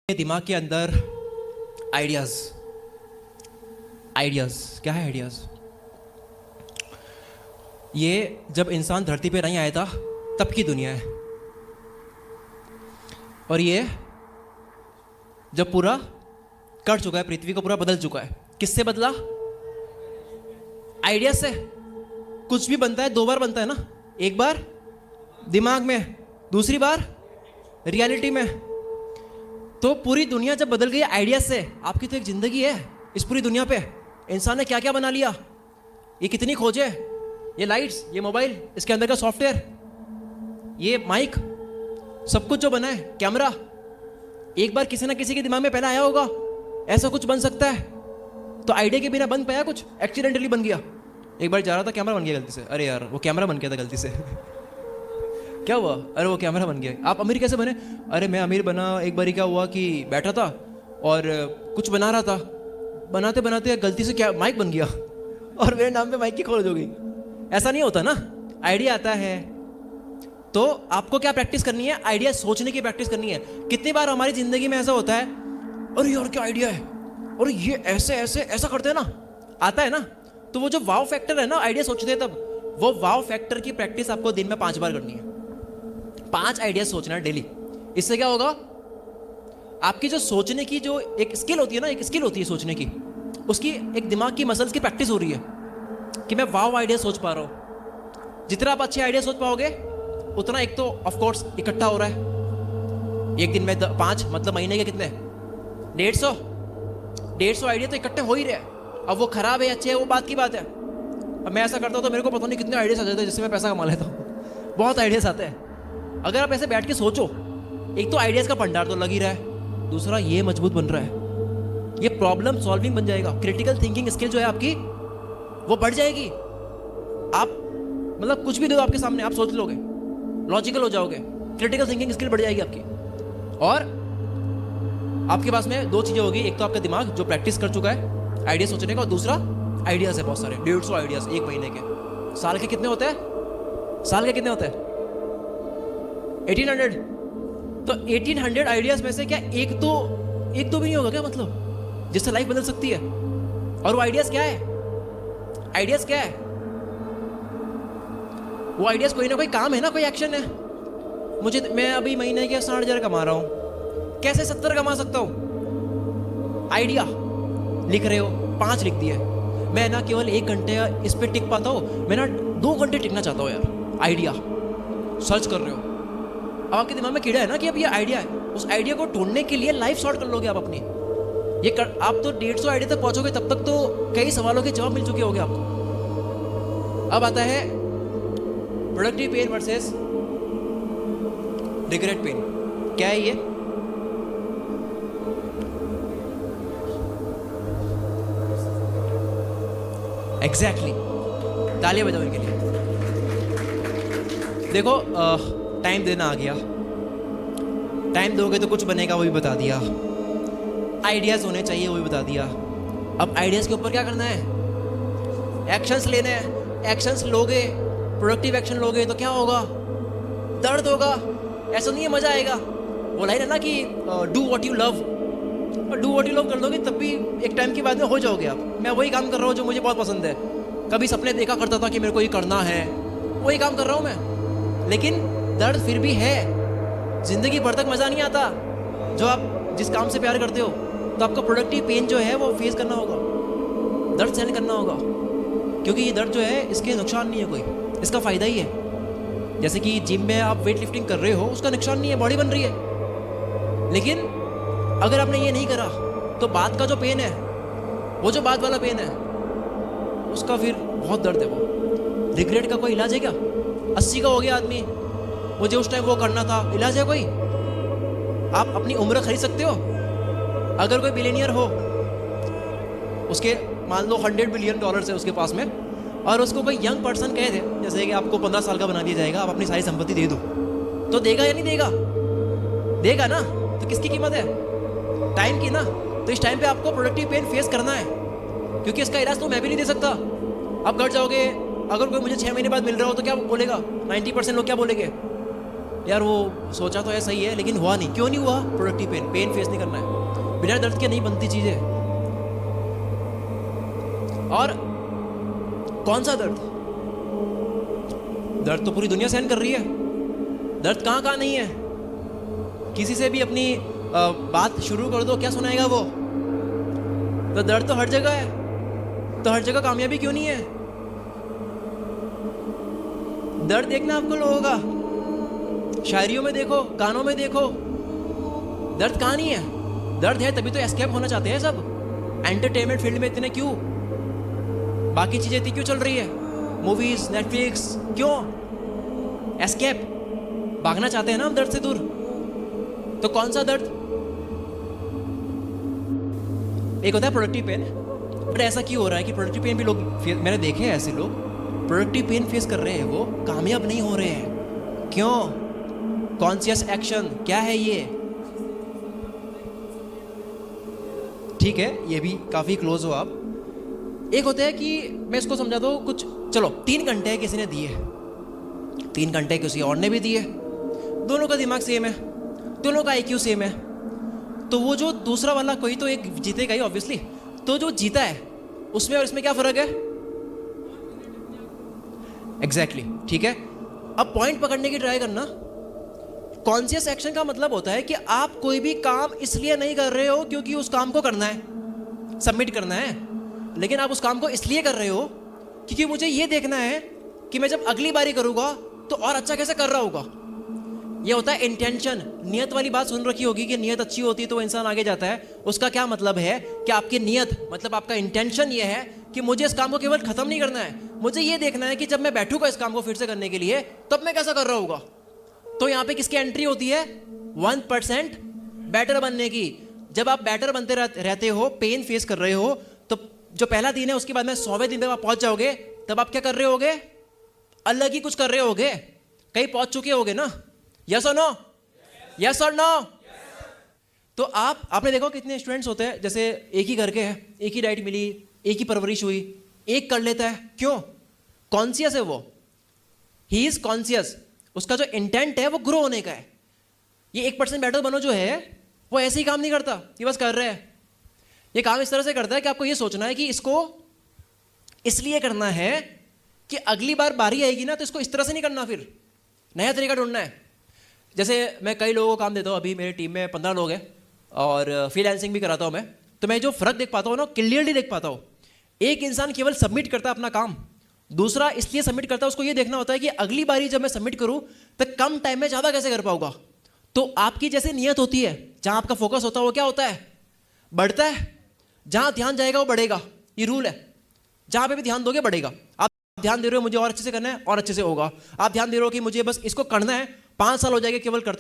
दिमाग के अंदर आइडियाज आइडियाज क्या है आइडियाज? ये जब इंसान धरती पे नहीं आया था तब की दुनिया है। और ये जब पूरा कर चुका है, पृथ्वी को पूरा बदल चुका है। किससे बदला? आइडिया से। कुछ भी बनता है दो बार बनता है ना, एक बार दिमाग में, दूसरी बार रियलिटी में। तो पूरी दुनिया जब बदल गई आइडिया से, आपकी तो एक जिंदगी है इस पूरी दुनिया पे। इंसान ने क्या क्या बना लिया, ये कितनी खोजें, ये लाइट्स, ये मोबाइल, इसके अंदर का सॉफ्टवेयर, ये माइक, सब कुछ जो बना है, कैमरा। एक बार किसी ना किसी के दिमाग में पहले आया होगा ऐसा कुछ बन सकता है, तो आइडिया के बिना बन पाया कुछ, एक्सीडेंटली बन गया। एक बार जा रहा था कैमरा बन गया गलती से, अरे यार वो कैमरा बन गया था गलती से क्या हुआ? अरे वो कैमरा बन गया। आप अमीर कैसे बने? अरे मैं अमीर बना, एक बारी क्या हुआ कि बैठा था और कुछ बना रहा था, बनाते बनाते गलती से क्या माइक बन गया और मेरे नाम पे माइक की खोज हो गई। ऐसा नहीं होता ना, आइडिया आता है तो आपको क्या प्रैक्टिस करनी है? आइडिया सोचने की प्रैक्टिस करनी है। कितनी बार हमारी जिंदगी में ऐसा होता है, अरे यार क्या आइडिया है, और ये ऐसे ऐसे ऐसा करते हैं ना, आता है ना। तो वो जो वाव फैक्टर है ना, आइडिया सोचते हैं तब, वो वाव फैक्टर की प्रैक्टिस आपको दिन में 5 बार करनी है। 5 आइडिया सोचना है डेली। इससे क्या होगा? आपकी जो सोचने की जो एक स्किल होती है ना, एक स्किल होती है सोचने की, उसकी एक दिमाग की मसल्स की प्रैक्टिस हो रही है कि मैं वाव आइडिया सोच पा रहा हूं। जितना आप अच्छे आइडिया सोच पाओगे उतना एक तो ऑफ कोर्स इकट्ठा हो रहा है। एक दिन में 5 मतलब महीने के कितने? 150 आइडिया तो इकट्ठे हो ही रहे। अब वो खराब है अच्छे है वो बात की बात है। अब मैं ऐसा करता हूं तो मेरे को पता नहीं कितने आइडियाज आ जाते हैं जिससे मैं पैसा कमा लेता हूं। बहुत आइडियाज आते हैं। अगर आप ऐसे बैठ के सोचो, एक तो आइडियाज का भंडार तो लग ही रहा है, दूसरा ये मजबूत बन रहा है, ये प्रॉब्लम सॉल्विंग बन जाएगा। क्रिटिकल थिंकिंग स्किल जो है आपकी वो बढ़ जाएगी। आप मतलब कुछ भी दो आपके सामने, आप सोच लोगे, लॉजिकल हो जाओगे, क्रिटिकल थिंकिंग स्किल बढ़ जाएगी आपकी। और आपके पास में 2 चीजें होगी, एक तो आपका दिमाग जो प्रैक्टिस कर चुका है आइडिया सोचने का, और दूसरा आइडियाज है बहुत सारे, 150 आइडियाज एक महीने के। साल के कितने होते हैं? साल के कितने होते हैं? 1800। तो 1800 आइडियाज में से क्या एक तो भी नहीं होगा क्या, मतलब जिससे लाइफ बदल सकती है? और वो आइडियाज क्या है? आइडियाज क्या है? वो आइडियाज कोई ना कोई काम है ना, कोई एक्शन है। मैं अभी महीने के 60,000 कमा रहा हूं, कैसे 70 कमा सकता हूं? आइडिया लिख रहे हो, 5 लिख दिए। मैं ना केवल 1 घंटे इस पे टिक पाता हूं, मैं ना 2 घंटे टिकना चाहता हूं यार। आइडिया सर्च कर रहे हो, अब आपके दिमाग में कीड़ा है ना कि अब ये आइडिया है। उस आइडिया को ढूंढने के लिए लाइफ शॉर्ट कर लोगे आप अपनी। आप तो 150 आइडिया तक पहुंचोगे, तब तक तो कई सवालों के जवाब मिल चुके होंगे आपको। अब आता है productive pain versus regret pain. क्या है ये? एग्जैक्टली तालियां बजाओ इनके लिए। देखो टाइम देना आ गया, टाइम दोगे तो कुछ बनेगा वो भी बता दिया, आइडियाज होने चाहिए वो भी बता दिया। अब आइडियाज के ऊपर क्या करना है? एक्शंस लेने हैं। एक्शंस लोगे, प्रोडक्टिव एक्शन लोगे तो क्या होगा? दर्द होगा। ऐसा नहीं है मजा आएगा। वो लाइन है ना कि डू व्हाट यू लव, और डू व्हाट यू लव कर लोगे तब भी एक टाइम के बाद में हो जाओगे आप। मैं वही काम कर रहा हूँ जो मुझे बहुत पसंद है। कभी सपने देखा करता था कि मेरे को ये करना है, वही काम कर रहा हूँ मैं, लेकिन दर्द फिर भी है। जिंदगी भर तक मजा नहीं आता। जो आप जिस काम से प्यार करते हो तो आपको प्रोडक्टिव पेन जो है वो फेस करना होगा, दर्द सहन करना होगा, क्योंकि ये दर्द जो है इसके नुकसान नहीं है कोई, इसका फायदा ही है। जैसे कि जिम में आप वेट लिफ्टिंग कर रहे हो, उसका नुकसान नहीं है, बॉडी बन रही है। लेकिन अगर आपने ये नहीं करा तो बाद का जो पेन है, वो जो बाद वाला पेन है, उसका फिर बहुत दर्द है वो। रिग्रेट का कोई इलाज है क्या? 80 का हो गया आदमी, मुझे उस टाइम वो करना था, इलाज है कोई? आप अपनी उम्र खरीद सकते हो? अगर कोई बिलियनियर हो, उसके मान लो $100 बिलियन है उसके पास में, और उसको कोई यंग पर्सन कहे थे जैसे कि आपको 15 साल का बना दिया जाएगा, आप अपनी सारी संपत्ति दे दो, तो देगा या नहीं देगा? देगा ना। तो किसकी कीमत है? टाइम की ना। तो इस टाइम पे आपको प्रोडक्टिव पेन फेस करना है, क्योंकि इसका इलाज तो मैं भी नहीं दे सकता। आप घर जाओगे, अगर कोई मुझे 6 महीने बाद मिल रहा हो तो क्या बोलेगा? 90% लोग क्या बोलेंगे? यार वो सोचा तो है सही है लेकिन हुआ नहीं। क्यों नहीं हुआ? प्रोडक्टिव पेन, पेन फेस नहीं करना है। बिना दर्द के नहीं बनती चीजें। और कौन सा दर्द? दर्द तो पूरी दुनिया सहन कर रही है। दर्द कहाँ कहाँ नहीं है? किसी से भी अपनी बात शुरू कर दो, क्या सुनाएगा वो? तो दर्द तो हर जगह है। तो हर जगह कामयाबी क्यों नहीं है? दर्द देखना आपको लोगों का, शायरियों में देखो, गानों में देखो, दर्द कहाँ नहीं है? दर्द है तभी तो एस्केप होना चाहते हैं सब। एंटरटेनमेंट फील्ड में इतने क्यों? बाकी चीजें इतनी क्यों चल रही है? मूवीज, नेटफ्लिक्स, क्यों? एस्केप, भागना चाहते हैं ना हम दर्द से दूर। तो कौन सा दर्द? एक होता है प्रोडक्टिव पेन। बट ऐसा क्यों हो रहा है कि प्रोडक्टिव पेन भी लोग, मैंने देखे हैं ऐसे लोग प्रोडक्टिव पेन फेस कर रहे हैं, वो कामयाब नहीं हो रहे हैं। क्यों? कॉन्शियस एक्शन क्या है ये? ठीक है, ये भी काफी क्लोज हो आप। एक होता है कि मैं इसको समझाता हूँ कुछ, चलो 3 घंटे किसी ने दिए, 3 घंटे किसी और ने भी दिए, दोनों का दिमाग सेम है, दोनों का IQ सेम है। तो वो जो दूसरा वाला कोई तो एक जीतेगा ही ऑब्वियसली। तो जो जीता है उसमें और इसमें क्या फर्क है? एग्जैक्टली, ठीक है। अब पॉइंट पकड़ने की ट्राई करना। कॉन्शियस एक्शन का मतलब होता है कि आप कोई भी काम इसलिए नहीं कर रहे हो क्योंकि उस काम को करना है, सबमिट करना है, लेकिन आप उस काम को इसलिए कर रहे हो क्योंकि मुझे ये देखना है कि मैं जब अगली बारी करूंगा तो और अच्छा कैसे कर रहा होगा। ये होता है इंटेंशन। नियत वाली बात सुन रखी होगी कि नियत अच्छी होती है तो इंसान आगे जाता है। उसका क्या मतलब है कि आपकी नियत मतलब आपका इंटेंशन ये है कि मुझे इस काम को केवल खत्म नहीं करना है, मुझे ये देखना है कि जब मैं बैठूंगा इस काम को फिर से करने के लिए तब मैं कैसा कर रहा होगा। तो यहाँ पे किसकी एंट्री होती है? 1% बेटर बनने की। जब आप बेटर बनते रहते हो, पेन फेस कर रहे हो, तो जो पहला दिन है उसके बाद में 100वें दिन तक आप पहुंच जाओगे, तब आप क्या कर रहे होगे? अलग ही कुछ कर रहे होगे, कहीं पहुंच चुके होगे ना। यस और नो? यस और नो? तो आपने देखो कितने स्टूडेंट्स होते हैं, जैसे एक ही घर के हैं, एक ही डाइट मिली, एक ही परवरिश हुई, एक कर लेता है। क्यों? कॉन्शियस है वो, ही इज कॉन्शियस। उसका जो इंटेंट है वो ग्रो होने का है। ये 1% बेटर बनो जो है वो ऐसे ही काम नहीं करता कि बस कर रहे हैं। ये काम इस तरह से करता है कि आपको ये सोचना है कि इसको इसलिए करना है कि अगली बार बारी आएगी ना तो इसको इस तरह से नहीं करना, फिर नया तरीका ढूंढना है। जैसे मैं कई लोगों को काम देता हूँ, अभी मेरी टीम में 15 लोग हैं और फ्रीलांसिंग भी कराता हूँ मैं, तो मैं जो फर्क देख पाता हूँ ना, क्लियरली देख पाता हूँ। एक इंसान केवल सबमिट करता है अपना काम, दूसरा इसलिए सबमिट करता है, उसको ये देखना होता है कि अगली बारी जब मैं सबमिट करूँ तो कम टाइम में ज़्यादा कैसे कर पाऊंगा। तो आपकी जैसे नियत होती है, जहाँ आपका फोकस होता है वो क्या होता है? बढ़ता है। जहाँ ध्यान जाएगा वो बढ़ेगा, ये रूल है। जहाँ पे भी ध्यान दोगे बढ़ेगा। आप ध्यान दे रहे हो मुझे और अच्छे से करना है और अच्छे से होगा। आप ध्यान दे रहे हो कि मुझे बस इसको करना है, 5 साल हो जाएंगे केवल करते